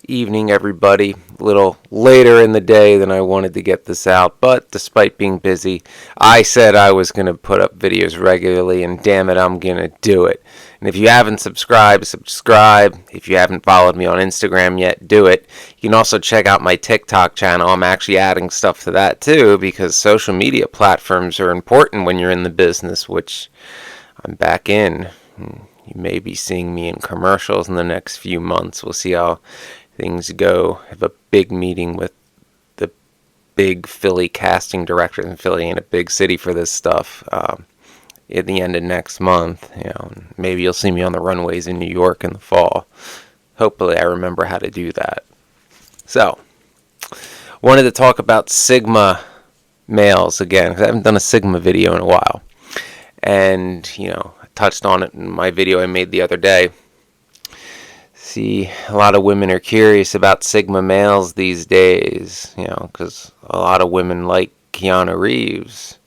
Evening, everybody. A little later in the day than I wanted to get this out, but despite being busy, I said I was going to put up videos regularly, and damn it, I'm going to do it. And if you haven't subscribed, subscribe. If you haven't followed me on Instagram yet, do it. You can also check out my TikTok channel. I'm actually adding stuff to that too, because social media platforms are important when you're in the business, which I'm back in. You may be seeing me in commercials in the next few months. We'll see how things go. I have a big meeting with the big Philly casting director, and Philly ain't a big city for this stuff. At the end of next month, maybe you'll see me on the runways in New York in the fall. Hopefully, I remember how to do that. So, wanted to talk about Sigma males again, because I haven't done a Sigma video in a while, and I touched on it in my video I made the other day. See, a lot of women are curious about Sigma males these days, because a lot of women like Keanu Reeves,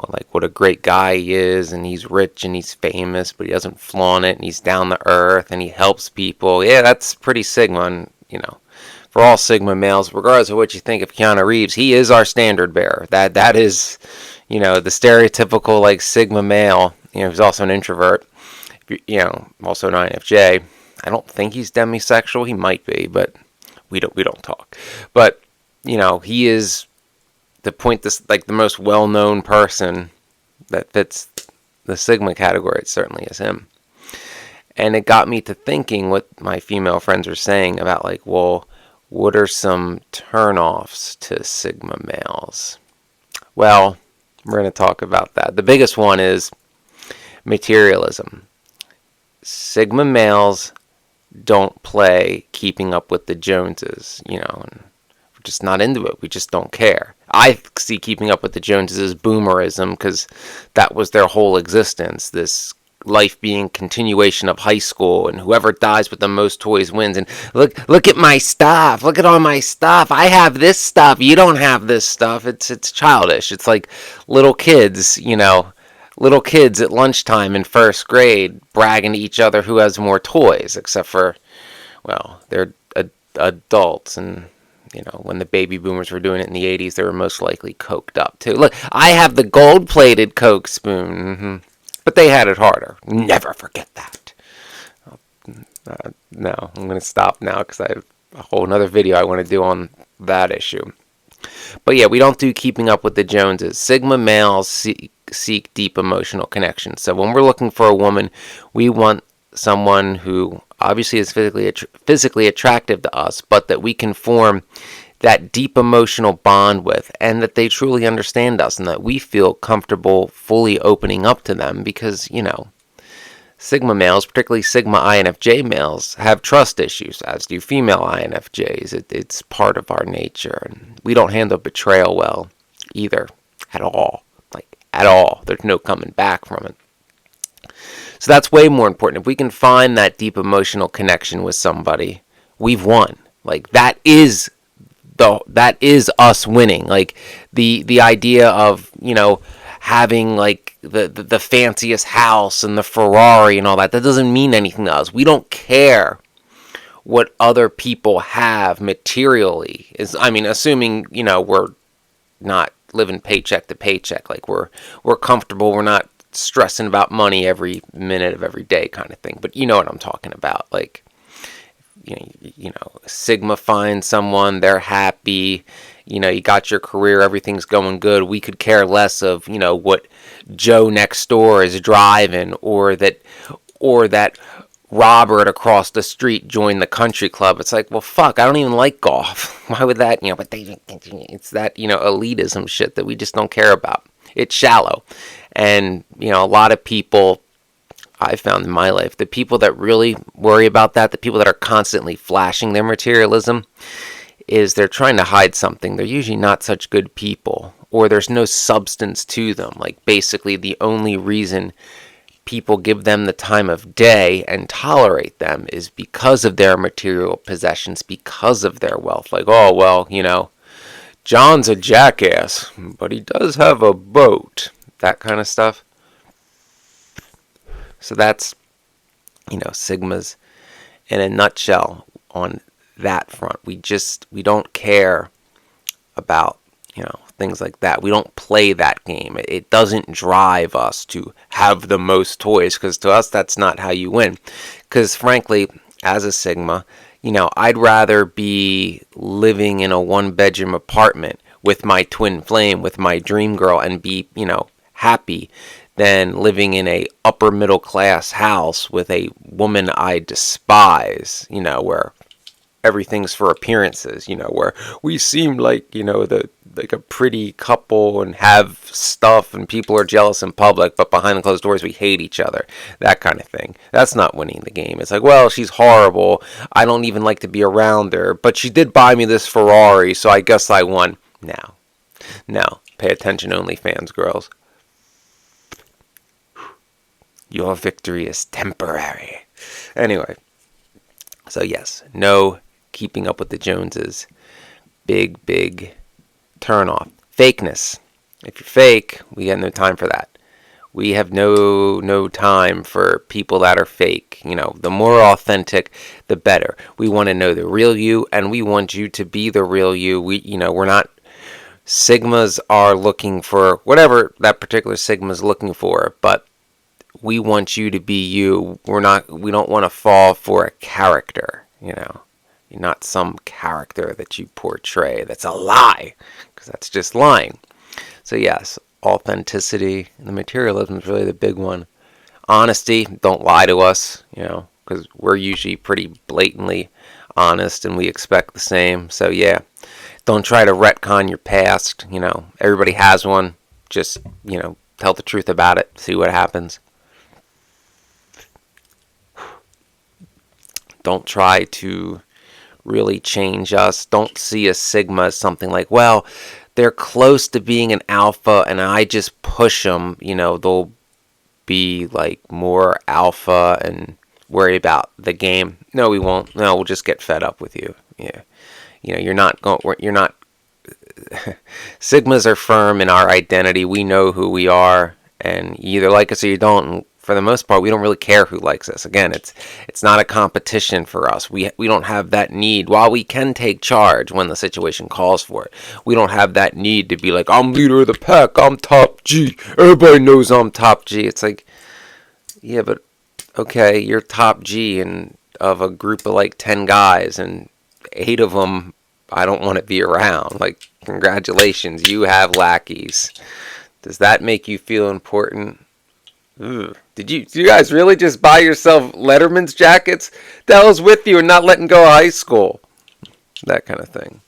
like what a great guy he is, and he's rich and he's famous, but he doesn't flaunt it, and he's down to earth, and he helps people. Yeah, that's pretty Sigma, and, for all Sigma males, regardless of what you think of Keanu Reeves, he is our standard bearer. That is, the stereotypical, like, Sigma male. He's also an introvert, also an INFJ. I don't think he's demisexual. He might be, but we don't talk. But he is the most well-known person that fits the Sigma category. It certainly is him. And it got me to thinking what my female friends are saying about, like, well, what are some turnoffs to Sigma males? Well, we're going to talk about that. The biggest one is materialism. Sigma males don't play keeping up with the Joneses, and we're just not into it. We just don't care. I see keeping up with the Joneses as boomerism, because that was their whole existence, this life being continuation of high school, and whoever dies with the most toys wins, and look at my stuff, look at all my stuff, I have this stuff, you don't have this stuff. It's childish. It's like little kids, little kids at lunchtime in first grade bragging to each other who has more toys, except for, well, they're adults, and when the baby boomers were doing it in the 80s, they were most likely coked up too. Look, I have the gold-plated Coke spoon, but they had it harder. Never forget that. No, I'm going to stop now because I have a whole another video I want to do on that issue. But yeah, we don't do keeping up with the Joneses. Sigma males seek deep emotional connection. So when we're looking for a woman, we want someone who obviously is physically attractive to us, but that we can form that deep emotional bond with, and that they truly understand us, and that we feel comfortable fully opening up to them, because, Sigma males, particularly Sigma INFJ males, have trust issues, as do female INFJs. It's part of our nature, and we don't handle betrayal well either, at all. Like, at all. There's no coming back from it. So that's way more important. If we can find that deep emotional connection with somebody, we've won. Like, that is us winning. Like, the idea of, having, like, the fanciest house and the Ferrari and all that doesn't mean anything to us. We don't care what other people have materially. Assuming, we're not living paycheck to paycheck. Like, we're comfortable. We're not stressing about money every minute of every day kind of thing. But you know what I'm talking about. Like, Sigma finds someone, they're happy, you got your career, everything's going good. We could care less of, what Joe next door is driving, or that Robert across the street joined the country club. It's like, well, fuck, I don't even like golf. Why would that, but it's that, elitism shit that we just don't care about. It's shallow. And, a lot of people I've found in my life, the people that really worry about that, the people that are constantly flashing their materialism, is they're trying to hide something. They're usually not such good people, or there's no substance to them. Like, basically the only reason people give them the time of day and tolerate them is because of their material possessions, because of their wealth. Like, oh, well, John's a jackass, but he does have a boat. That kind of stuff. So that's, Sigmas in a nutshell on that front. We don't care about, things like that. We don't play that game. It doesn't drive us to have the most toys, because to us that's not how you win. Because frankly, as a Sigma, I'd rather be living in a one-bedroom apartment with my twin flame, with my dream girl, and be, happy, than living in a upper middle class house with a woman I despise, where everything's for appearances, where we seem like, like a pretty couple and have stuff and people are jealous in public, but behind the closed doors we hate each other. That kind of thing. That's not winning the game. It's like, well, she's horrible. I don't even like to be around her, but she did buy me this Ferrari, so I guess I won. No. Pay attention, OnlyFans girls. Your victory is temporary. Anyway, so yes, no keeping up with the Joneses. Big turn off. Fakeness. If you're fake, we got no time for that. We have no time for people that are fake. The more authentic, the better. We want to know the real you, and we want you to be the real you. We're not. Sigmas are looking for whatever that particular Sigma is looking for, but we want you to be you. We don't want to fall for a character, You're not some character that you portray. That's a lie, because that's just lying. So yes, authenticity. The materialism is really the big one. Honesty. Don't lie to us, because we're usually pretty blatantly honest and we expect the same. So yeah, don't try to retcon your past. Everybody has one. Just, tell the truth about it. See what happens. Don't try to really change us. Don't see a Sigma as something like, well, they're close to being an alpha and I just push them, they'll be like more alpha and worry about the game. No, we won't. No, we'll just get fed up with you. Yeah. You're not Sigmas are firm in our identity. We know who we are, and you either like us or you don't. And for the most part, we don't really care who likes us. Again, it's not a competition for us. We don't have that need. While we can take charge when the situation calls for it, we don't have that need to be like, I'm leader of the pack, I'm top G, everybody knows I'm top G. It's like, yeah, but okay, you're top G and of a group of like 10 guys, and 8 of them I don't want to be around. Like, congratulations, you have lackeys. Does that make you feel important? Ugh. Did you guys really just buy yourself Letterman's jackets? The hell's with you and not letting go of high school? That kind of thing.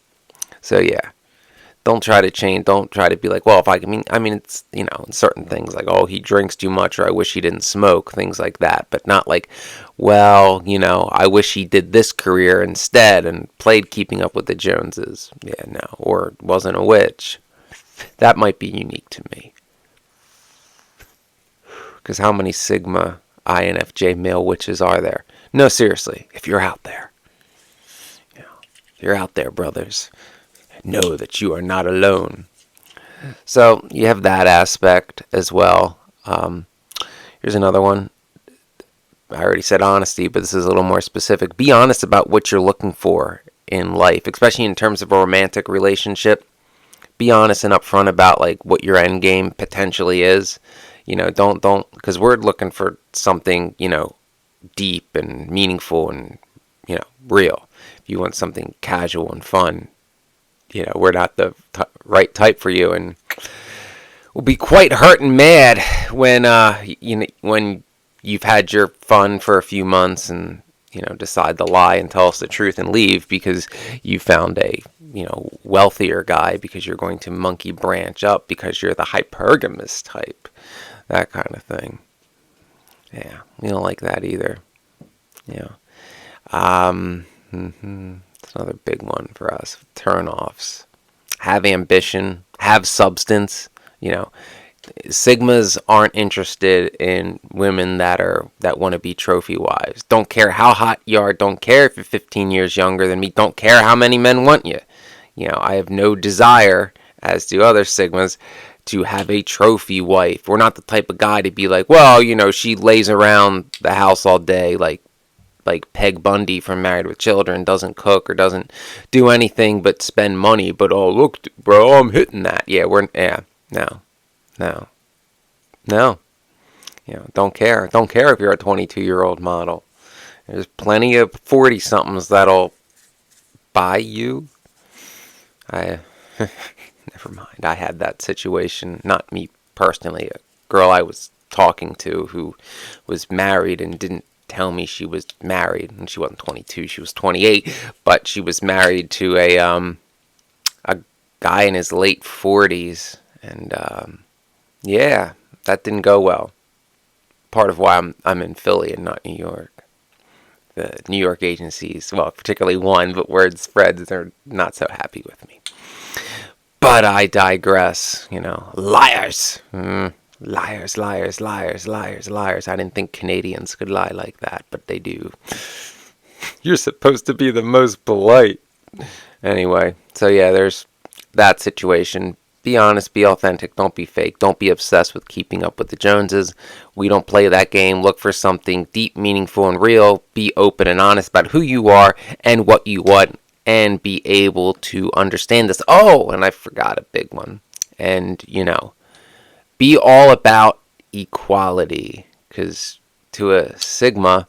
So yeah, don't try to change. Don't try to be like, well, if I mean, it's, in certain things like, oh, he drinks too much, or I wish he didn't smoke, things like that. But not like, well, I wish he did this career instead and played Keeping Up with the Joneses. Yeah, no, or wasn't a witch. That might be unique to me. Because how many Sigma INFJ male witches are there? No, seriously, if you're out there, if you're out there, brothers, know that you are not alone. So you have that aspect as well. Here's another one. I already said honesty, but this is a little more specific. Be honest about what you're looking for in life, especially in terms of a romantic relationship. Be honest and upfront about like what your end game potentially is. Don't, because we're looking for something, deep and meaningful and, real. If you want something casual and fun, we're not the right type for you, and we'll be quite hurt and mad when, when you've had your fun for a few months and, decide to lie and tell us the truth and leave because you found a, wealthier guy, because you're going to monkey branch up because you're the hypergamous type. That kind of thing. Yeah, we don't like that either. Yeah. It's another big one for us. Turn-offs. Have ambition. Have substance. Sigmas aren't interested in women that want to be trophy wives. Don't care how hot you are. Don't care if you're 15 years younger than me. Don't care how many men want you. I have no desire, as do other Sigmas, to have a trophy wife. We're not the type of guy to be like, well, she lays around the house all day, like like Peg Bundy from Married with Children, doesn't cook or doesn't do anything but spend money. But oh look, bro, I'm hitting that. Yeah, no, no, no. Don't care. Don't care if you're a 22-year-old model. There's plenty of 40-somethings that'll buy you. Never mind. I had that situation. Not me personally. A girl I was talking to who was married and didn't tell me she was married. And she wasn't 22. She was 28. But she was married to a guy in his late 40s. And yeah, that didn't go well. Part of why I'm in Philly and not New York. The New York agencies, well, particularly one, but word spreads, they're not so happy with me. But I digress, liars. Liars, liars, liars, liars, liars. I didn't think Canadians could lie like that, but they do. You're supposed to be the most polite. Anyway, so yeah, there's that situation. Be honest, be authentic, don't be fake, don't be obsessed with keeping up with the Joneses. We don't play that game. Look for something deep, meaningful, and real. Be open and honest about who you are and what you want, and be able to understand this. Oh, and I forgot a big one. And, be all about equality, because to a Sigma,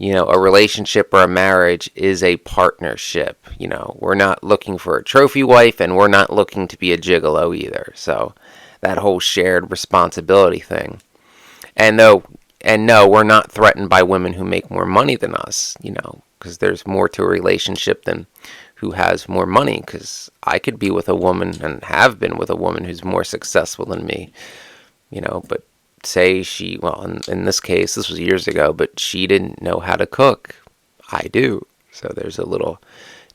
a relationship or a marriage is a partnership. We're not looking for a trophy wife, and we're not looking to be a gigolo either. So that whole shared responsibility thing. And no, we're not threatened by women who make more money than us, because there's more to a relationship than who has more money. Because I could be with a woman, and have been with a woman, who's more successful than me, but say in this case, this was years ago, but she didn't know how to cook. I do. So there's a little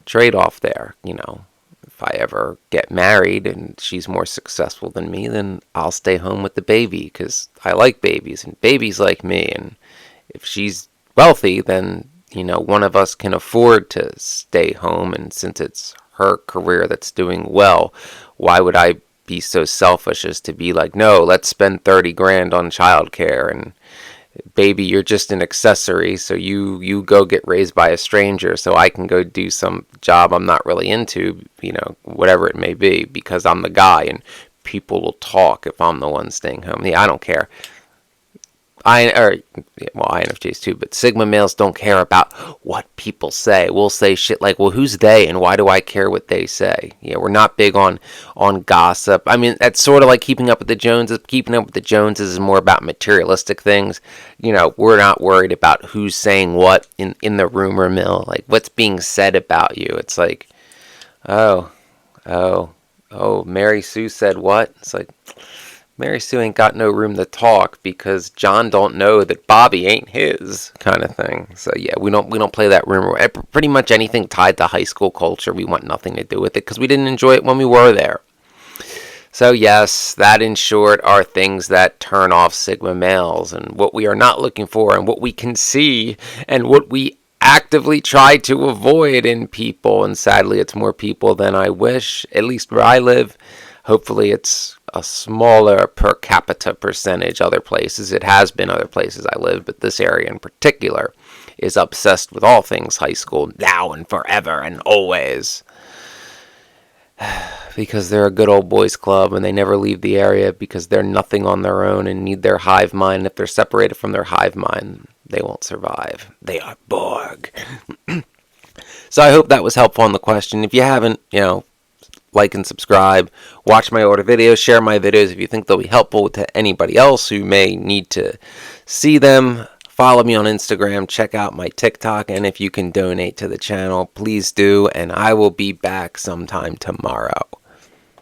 trade-off there. If I ever get married and she's more successful than me, then I'll stay home with the baby because I like babies and babies like me. And if she's wealthy, then, one of us can afford to stay home. And since it's her career that's doing well, why would I be so selfish as to be like, no, let's spend 30 grand on childcare, and baby, you're just an accessory, so you go get raised by a stranger so I can go do some job I'm not really into, whatever it may be, because I'm the guy and people will talk if I'm the one staying home. Yeah, I don't care. INFJs too, but Sigma males don't care about what people say. We'll say shit like, well, who's they and why do I care what they say? Yeah, we're not big on gossip. I mean, that's sort of like keeping up with the Joneses. Keeping up with the Joneses is more about materialistic things. We're not worried about who's saying what in the rumor mill, like what's being said about you. It's like, oh, Mary Sue said what? It's like, Mary Sue ain't got no room to talk because John don't know that Bobby ain't his, kind of thing. So yeah, we don't play that rumor. Pretty much anything tied to high school culture, we want nothing to do with it because we didn't enjoy it when we were there. So yes, that in short are things that turn off Sigma males, and what we are not looking for, and what we can see, and what we actively try to avoid in people. And sadly, it's more people than I wish, at least where I live. Hopefully it's a smaller per capita percentage other places. It has been other places I live, but this area in particular is obsessed with all things high school now and forever and always. Because they're a good old boys club and they never leave the area because they're nothing on their own and need their hive mind. And if they're separated from their hive mind, they won't survive. They are Borg. So I hope that was helpful on the question. If you haven't, like and subscribe, watch my older videos, share my videos if you think they'll be helpful to anybody else who may need to see them. Follow me on Instagram, check out my TikTok, and if you can donate to the channel, please do, and I will be back sometime tomorrow.